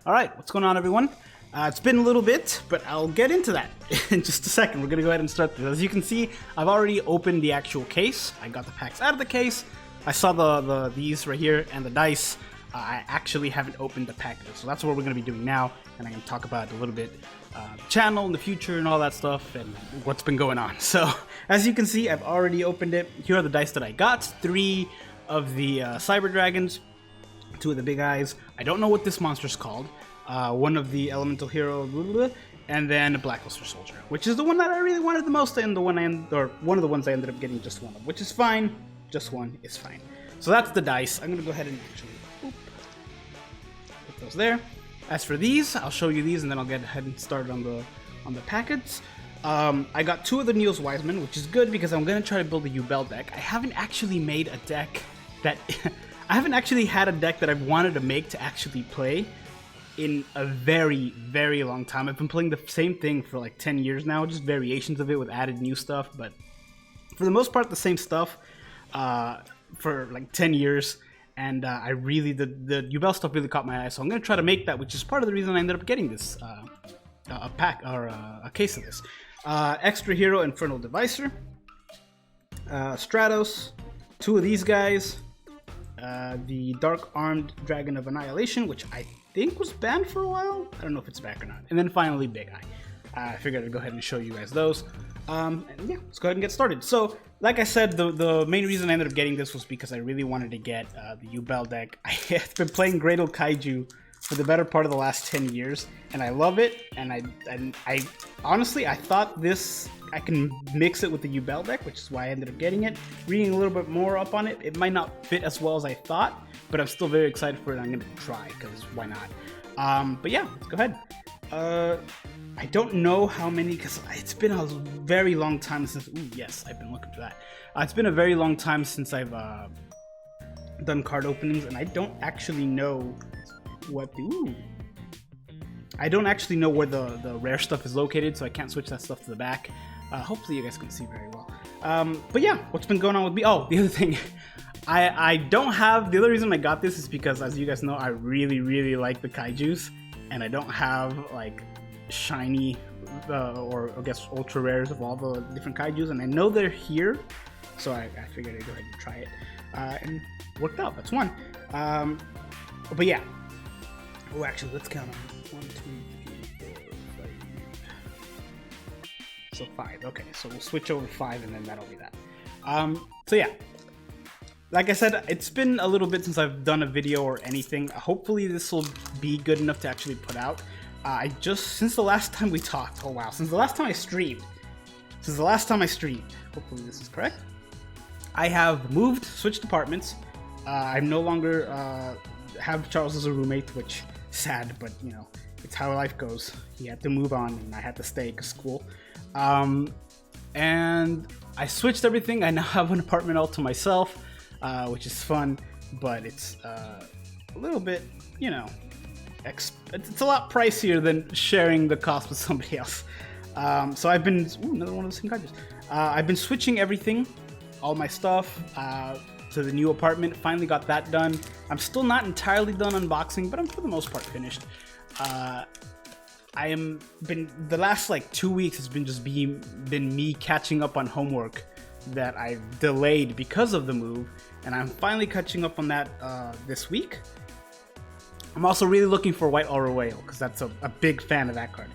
Alright, what's going on everyone? It's been a little bit, but I'll get into that in just a second. We're gonna go ahead and start this. As you can see, I've already opened the actual case. I got the packs out of the case. I saw these right here and the dice. I actually haven't opened the packages, so that's what we're gonna be doing now, and I'm gonna talk about it a little bit, the channel in the future and all that stuff, and what's been going on. So, as you can see, I've already opened it. Here are the dice that I got. 3 of the Cyber Dragons, 2 of the Big Eyes. I don't know what this monster's called. 1 of the Elemental Hero, and then a Blackluster Soldier, which is the one that I really wanted the most, and one of the ones I ended up getting just one of, which is fine. Just one is fine. So that's the dice. I'm gonna go ahead and actually put those there. As for these, I'll show you these, and then I'll get ahead and start on the packets. I got 2 of the Niels Wiseman, which is good because I'm gonna try to build a Yubel deck. I haven't actually made a deck that I haven't actually had a deck that I've wanted to make to actually play in a very, very long time. I've been playing the same thing for like 10 years now, just variations of it with added new stuff, but for the most part the same stuff for like 10 years. And I really, the Yubel stuff really caught my eye, so I'm going to try to make that, which is part of the reason I ended up getting this, a pack, or a case of this. Extra Hero Infernal Devicer, Stratos, 2 of these guys, the Dark Armed Dragon of Annihilation, which I think was banned for a while. I don't know if it's back or not. And then finally Big Eye. I figured I'd go ahead and show you guys those. And yeah, let's go ahead and get started. So, like I said, the main reason I ended up getting this was because I really wanted to get the Yubel deck. I have been playing Great Old Kaiju for the better part of the last 10 years, and I love it. And I honestly, I thought this, I can mix it with the Yubel deck, which is why I ended up getting it. Reading a little bit more up on it, it might not fit as well as I thought, but I'm still very excited for it. I'm gonna try, because why not? But yeah, let's go ahead. I don't know how many, because it's been a very long time since, ooh, yes, I've been looking for that. It's been a very long time since I've done card openings, and I don't actually know what the, ooh. I don't actually know where the rare stuff is located, so I can't switch that stuff to the back. Hopefully you guys can see very well. But yeah, what's been going on with me? Oh, the other thing, I don't have, the other reason I got this is because, as you guys know, I really, really like the Kaijus, and I don't have, like, shiny, or I guess ultra rares of all the different Kaijus, and I know they're here, so I figured I'd go ahead and try it, and worked out. That's 1. But yeah. Oh, actually, let's count them. 1, 2, 3, 4, 5. So 5. Okay, so we'll switch over 5, and then that'll be that. So yeah. Like I said, it's been a little bit since I've done a video or anything. Hopefully this will be good enough to actually put out. Since the last time we talked, oh wow, since the last time I streamed, hopefully this is correct, I have moved, switched apartments. I'm no longer have Charles as a roommate, which sad, but you know, it's how life goes. He had to move on, and I had to stay because school. And I switched everything. I now have an apartment all to myself, which is fun, but it's a little bit, you know, it's a lot pricier than sharing the cost with somebody else. So I've been, ooh, another one of those same cards. I've been switching everything, all my stuff, to the new apartment. Finally got that done. I'm still not entirely done unboxing, but I'm for the most part finished. The last like 2 weeks has been just been me catching up on homework that I've delayed because of the move, and I'm finally catching up on that this week. I'm also really looking for White Aura Whale, because that's a big fan of that card.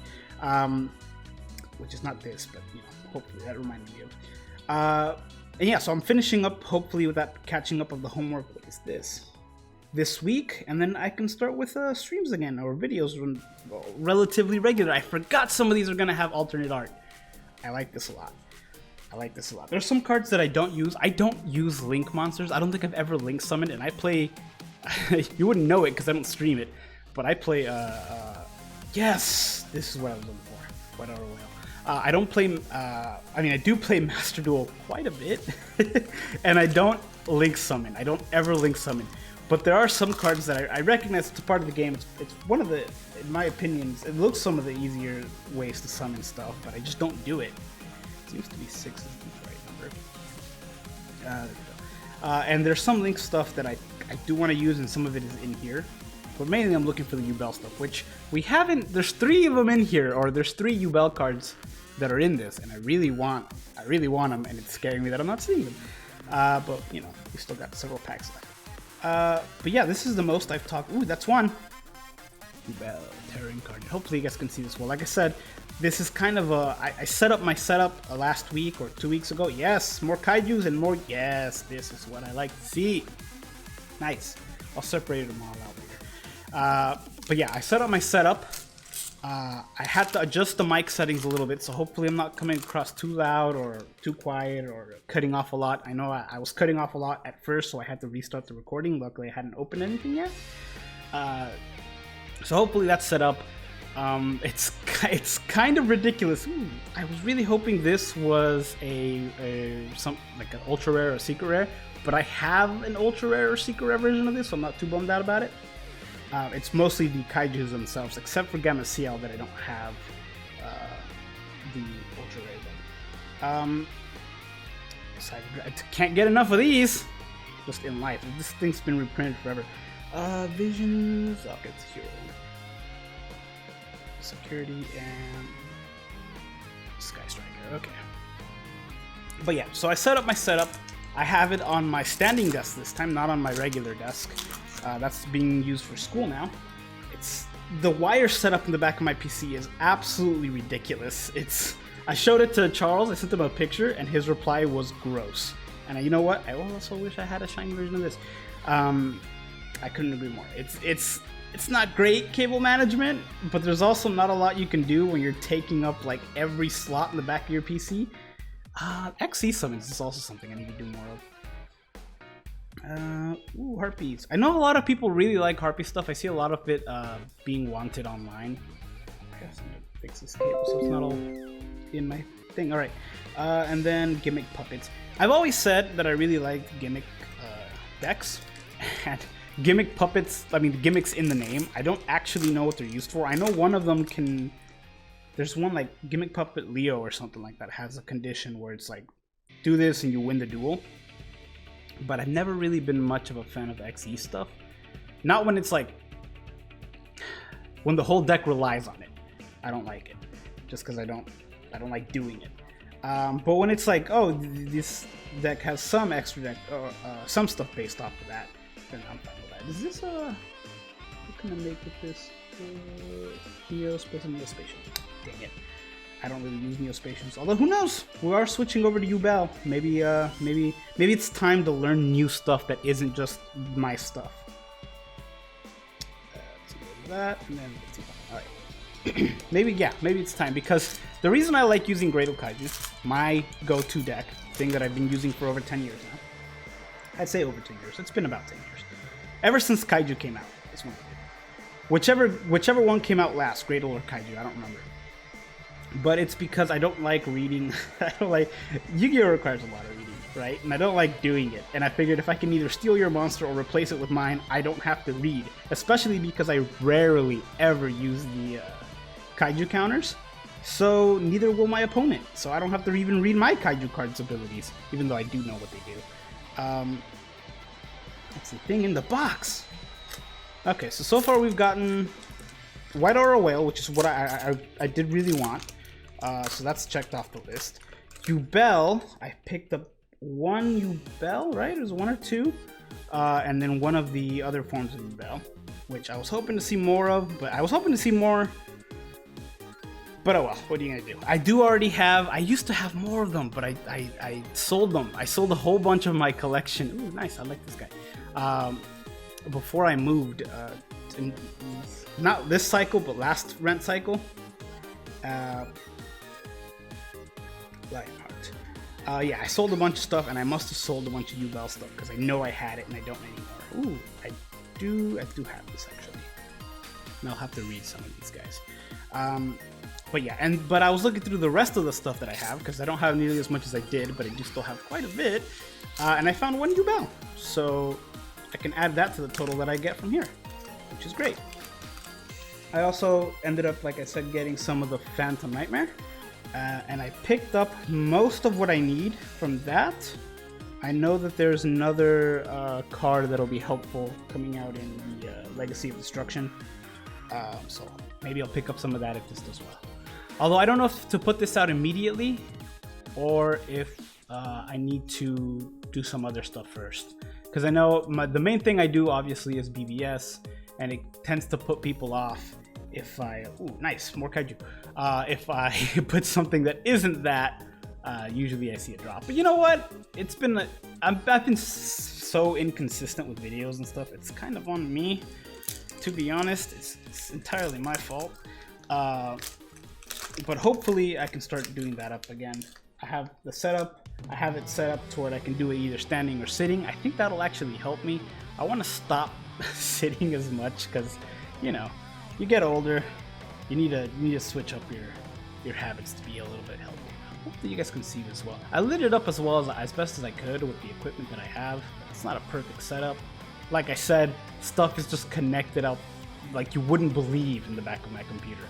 Which is not this, but you know, hopefully that reminded me of. And yeah, so I'm finishing up, hopefully, with that catching up of the homework. What is this week, and then I can start with streams again, or videos relatively regular. I forgot some of these are going to have alternate art. I like this a lot. There's some cards that I don't use. I don't use Link monsters. I don't think I've ever Link summoned, and I play... you wouldn't know it because I don't stream it, but I play, yes, this is what I was looking for, White Aura Whale. I don't play, I mean, I do play Master Duel quite a bit, and I don't Link summon. I don't ever Link summon, but there are some cards that I recognize it's a part of the game. It's one of the, in my opinion, it looks some of the easier ways to summon stuff, but I just don't do it. It seems to be 6 is the right number. And there's some Link stuff that I do want to use, and some of it is in here. but mainly I'm looking for the Yubel stuff, which we haven't. There's 3 of them in here, or there's 3 Yubel cards that are in this, and I really want them, and it's scaring me that I'm not seeing them. But you know, we still got several packs left. But yeah, this is the most I've talked. Ooh, that's one. Yubel Terran card. Hopefully you guys can see this well. Like I said, this is kind of a. I set up my setup last week or 2 weeks ago. Yes, more kaijus and more. Yes, this is what I like to see. Nice. I'll separate them all out later. But yeah, I set up my setup. I had to adjust the mic settings a little bit, so hopefully I'm not coming across too loud or too quiet or cutting off a lot. I know I was cutting off a lot at first, so I had to restart the recording. Luckily, I hadn't opened anything yet. So hopefully that's set up. It's kind of ridiculous. Ooh, I was really hoping this was like an ultra rare or secret rare, but I have an ultra rare or secret rare version of this, so I'm not too bummed out about it. It's mostly the kaijus themselves, except for Gamma CL that I don't have the ultra rare one. So I can't get enough of these. Just in life, this thing's been reprinted forever. Visions. Okay, it's hero. Security and Sky Striker. Okay. But yeah, so I set up my setup. I have it on my standing desk this time, not on my regular desk. That's being used for school now. It's the wire setup in the back of my PC is absolutely ridiculous. I showed it to Charles. I sent him a picture, and his reply was gross. And you know what? I also wish I had a shiny version of this. I couldn't agree more. It's not great cable management, but there's also not a lot you can do when you're taking up like every slot in the back of your PC. XC summons is also something I need to do more of. Ooh, Harpies. I know a lot of people really like Harpy stuff. I see a lot of it being wanted online. I guess I'm gonna fix this cable so it's not all in my thing. Alright. And then Gimmick Puppets. I've always said that I really like Gimmick decks. And Gimmick Puppets, I mean, the gimmicks in the name, I don't actually know what they're used for. I know one of them can... There's one like Gimmick Puppet Leo or something like that has a condition where it's like, do this and you win the duel. But I've never really been much of a fan of XE stuff. Not when it's like... When the whole deck relies on it. I don't like it. Just because I don't like doing it. But when it's like, oh, this deck has some extra deck, or some stuff based off of that, then I'm fine with that. Is this what can I make with this? Neospatial. Dang it. I don't really use Neospatials. Although, who knows? We are switching over to Yubel. Maybe it's time to learn new stuff that isn't just my stuff. Let's go to that, and then let's see. Alright. maybe it's time, because the reason I like using Great Kaiju, my go-to deck, thing that I've been using for over 10 years now. I'd say over 10 years. It's been about 10 years. Ever since Kaiju came out. This one. Whichever one came out last, Great or Kaiju, I don't remember. But it's because I don't like reading. I don't like... Yu-Gi-Oh! Requires a lot of reading, right? And I don't like doing it. And I figured if I can either steal your monster or replace it with mine, I don't have to read. Especially because I rarely ever use the Kaiju counters. So neither will my opponent. So I don't have to even read my Kaiju card's abilities, even though I do know what they do. What's the thing in the box? Okay, so far we've gotten White Aura Whale, which is what I did really want. So that's checked off the list. Yubel, I picked up one Yubel, right? It was one or two. And then one of the other forms of Yubel, which I was hoping to see more of, but I was hoping to see more. But oh well, what are you gonna do? I do already have, I used to have more of them, but I sold them. I sold a whole bunch of my collection. Ooh, nice, I like this guy. Before I moved, not this cycle, but last rent cycle. Lionheart. Yeah, I sold a bunch of stuff, and I must have sold a bunch of Yubel stuff, because I know I had it, and I don't anymore. Ooh, I do have this, actually. And I'll have to read some of these guys. But yeah, but I was looking through the rest of the stuff that I have, because I don't have nearly as much as I did, but I do still have quite a bit. And I found one Yubel. So I can add that to the total that I get from here, which is great. I also ended up, like I said, getting some of the Phantom Nightmare. And I picked up most of what I need from that. I know that there's another card that'll be helpful coming out in the Legacy of Destruction. So maybe I'll pick up some of that if this does well. Although I don't know if to put this out immediately or if I need to do some other stuff first. Because I know the main thing I do obviously is BBS, and it tends to put people off if I... Ooh, nice, more kaiju. If I put something that isn't that, usually I see a drop. But you know what? It's been... I've been so inconsistent with videos and stuff. It's kind of on me, to be honest. It's entirely my fault. But hopefully I can start doing that up again. I have the setup. I have it set up to where I can do it either standing or sitting. I think that'll actually help me. I want to stop sitting as much because, you know, you get older. You need to switch up your habits to be a little bit healthier. Hopefully you guys can see this well. I lit it up as best as I could with the equipment that I have. It's not a perfect setup. Like I said, stuff is just connected up like you wouldn't believe in the back of my computer.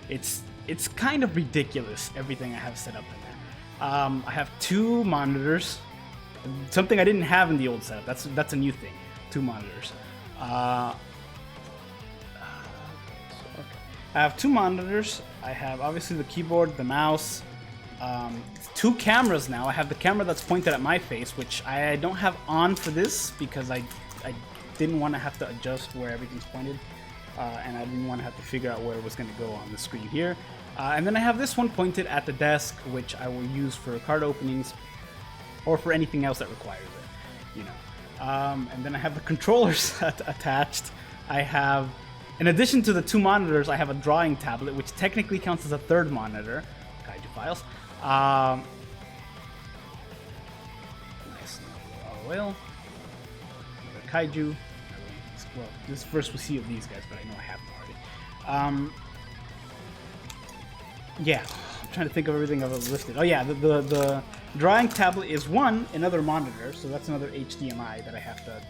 It's kind of ridiculous, everything I have set up in there. I have 2 monitors, something I didn't have in the old setup. That's a new thing. 2 monitors. I have 2 monitors. I have obviously the keyboard, the mouse, 2 cameras now. I have the camera that's pointed at my face, which I don't have on for this because I didn't want to have to adjust where everything's pointed, and I didn't want to have to figure out where it was going to go on the screen here. And then I have this one pointed at the desk, which I will use for card openings or for anything else that requires it, you know. And then I have the controllers attached. I have, in addition to the 2 monitors, I have a drawing tablet, which technically counts as a 3rd monitor. Kaiju files. Nice oil. Kaiju. Well, this is the first we see of these guys, but I know I have them already. Yeah, I'm trying to think of everything I've listed. Oh yeah, the drawing tablet is another monitor, so that's another HDMI that I have to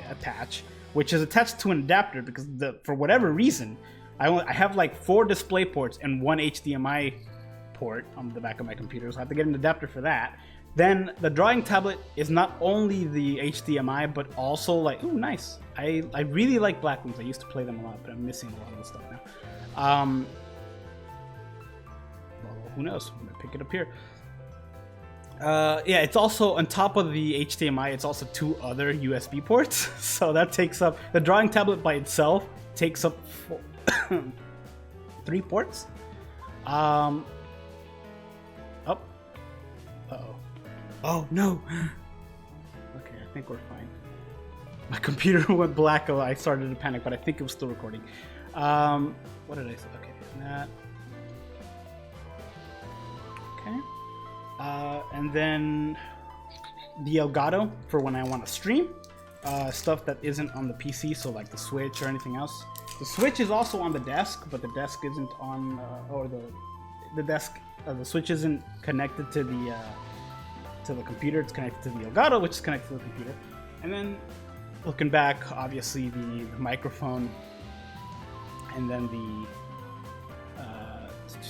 attach, which is attached to an adapter because for whatever reason, I have like 4 display ports and 1 HDMI port on the back of my computer, so I have to get an adapter for that. Then the drawing tablet is not only the HDMI, but also like, ooh, nice. I really like Black Wings. I used to play them a lot, but I'm missing a lot of the stuff now. Well, who knows? I'm gonna pick it up here. Yeah, it's also on top of the HDMI. It's also 2 other USB ports, so that takes up the drawing tablet by itself takes up 3 ports. Oh. Uh-oh. Oh no! Okay, I think we're fine. My computer went black. I started to panic, but I think it was still recording. What did I say? Okay, that. Okay. And then the Elgato for when I want to stream. Stuff that isn't on the PC, so like the Switch or anything else. The Switch is also on the desk, but the desk isn't on, or the desk, the Switch isn't connected to the computer. It's connected to the Elgato, which is connected to the computer. And then looking back, obviously the microphone, and then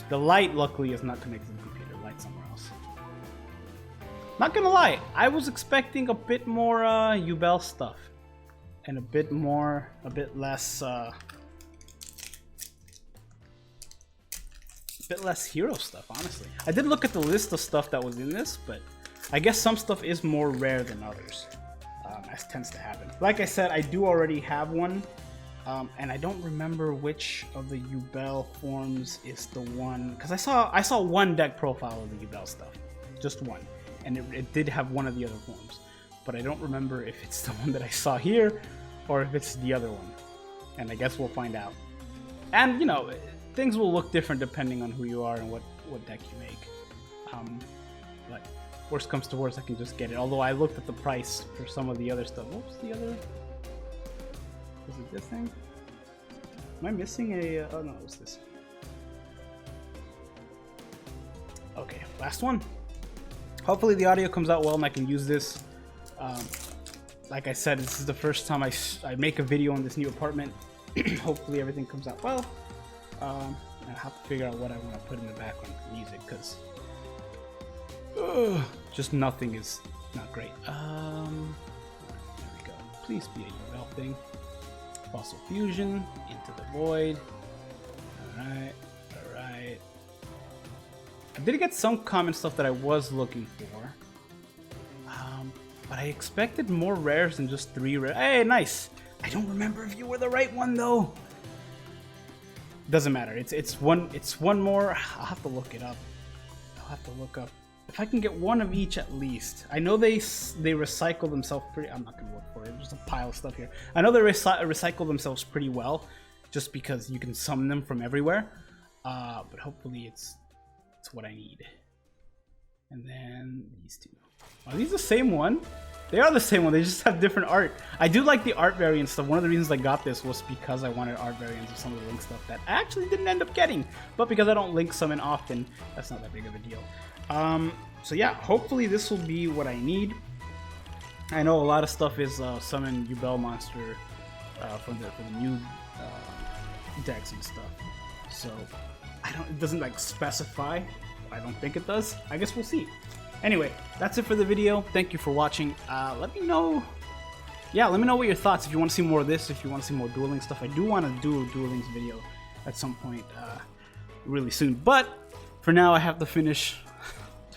the light luckily is not connected to the computer. Light's somewhere else. Not gonna lie, I was expecting a bit more Yubel stuff and a bit less hero stuff, honestly. I did look at the list of stuff that was in this, but I guess some stuff is more rare than others, as tends to happen. Like I said, I do already have one, and I don't remember which of the Yubel forms is the one, because I saw one deck profile of the Yubel stuff, just one, and it did have one of the other forms, but I don't remember if it's the one that I saw here or if it's the other one, and I guess we'll find out. And you know, things will look different depending on who you are and what deck you make. But worst comes to worst, I can just get it. Although I looked at the price for some of the other stuff. What was the other? Was it this thing? Am I missing a? Oh no, it was this. Okay, last one. Hopefully the audio comes out well and I can use this. Like I said, this is the first time I make a video on this new apartment. Hopefully everything comes out well. I have to figure out what I want to put in the background for music, because just nothing is Not great. There we go. Please be a UL thing. Fossil Fusion into the void. Alright, alright. I did get some common stuff that I was looking for. But I expected more rares than just 3 rares. Hey, nice! I don't remember if you were the right one though. Doesn't matter. It's one more. I'll have to look it up. I'll have to look up if I can get one of each at least. I know they recycle themselves pretty. I'm not gonna look for it. There's just a pile of stuff here. I know they recycle themselves pretty well, just because you can summon them from everywhere. But hopefully it's what I need. And then these two. Are these the same one? They are the same one, they just have different art. I do like the art variant stuff. One of the reasons I got this was because I wanted art variants of some of the Link stuff that I actually didn't end up getting. But because I don't Link summon often, that's not that big of a deal. So yeah, hopefully this will be what I need. I know a lot of stuff is summon Yubel monster for the new decks and stuff. So it doesn't like specify. I don't think it does. I guess we'll see. Anyway, that's it for the video. Thank you for watching. Let me know. Yeah, let me know what your thoughts. If you want to see more of this, if you want to see more Duel Links stuff, I do want to do a Duel Links video at some point really soon. But for now, I have to finish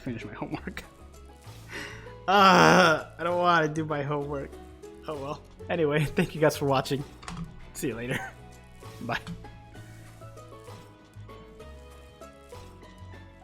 my homework. I don't want to do my homework. Oh well. Anyway, thank you guys for watching. See you later. Bye.